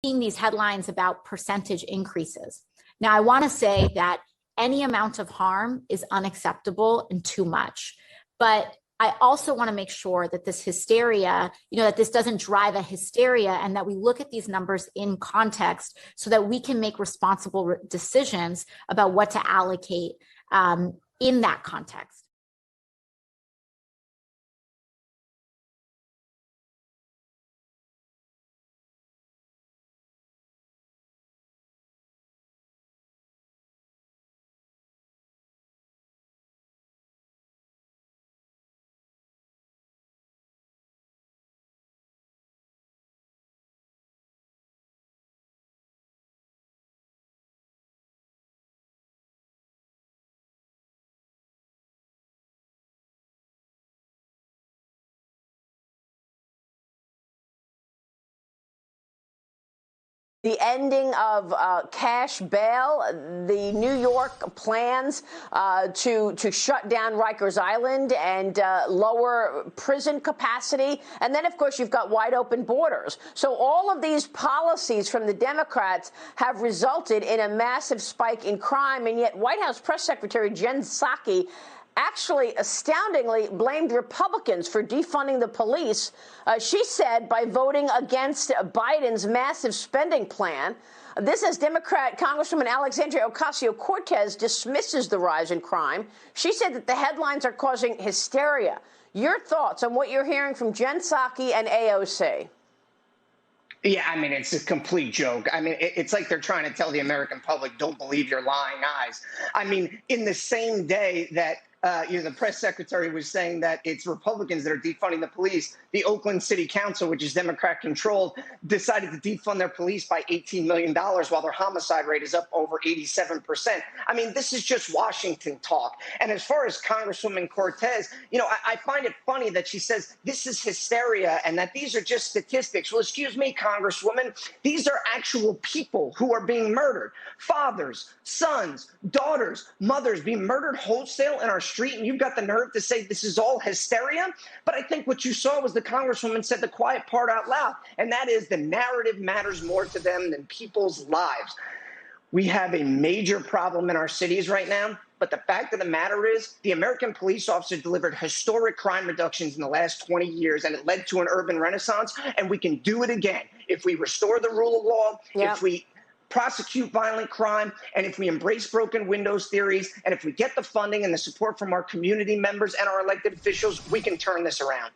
seeing these headlines about percentage increases. Now, I want to say that any amount of harm is unacceptable and too much. But I also want to make sure that this hysteria, that this doesn't drive a hysteria, and that we look at these numbers in context so that we can make responsible decisions about what to allocate in that context. The ending of cash bail, the New York plans to shut down Rikers Island and lower prison capacity. And then, of course, you've got wide open borders. So all of these policies from the Democrats have resulted in a massive spike in crime. And yet White House Press Secretary Jen Psaki actually astoundingly blamed Republicans for defunding the police. She said by voting against Biden's massive spending plan. This as Democrat Congresswoman Alexandria Ocasio-Cortez dismisses the rise in crime. She said that the headlines are causing hysteria. Your thoughts on what you're hearing from Jen Psaki and AOC? Yeah, I mean, it's a complete joke. I mean, it's like they're trying to tell the American public, don't believe your lying eyes. I mean, in the same day that the press secretary was saying that it's Republicans that are defunding the police, the Oakland City Council, which is Democrat-controlled, decided to defund their police by $18 million while their homicide rate is up over 87%. I mean, this is just Washington talk. And as far as Congresswoman Cortez, I find it funny that she says this is hysteria and that these are just statistics. Well, excuse me, Congresswoman, these are actual people who are being murdered. Fathers, sons, daughters, mothers being murdered wholesale in our street, and you've got the nerve to say this is all hysteria? But I think what you saw was the Congresswoman said the quiet part out loud, and that is the narrative matters more to them than people's lives. We have a major problem in our cities right now, but the fact of the matter is the American police officer delivered historic crime reductions in the last 20 years, and it led to an urban renaissance, and we can do it again if we restore the rule of law, if we prosecute violent crime, and if we embrace broken windows theories, and if we get the funding and the support from our community members and our elected officials, we can turn this around.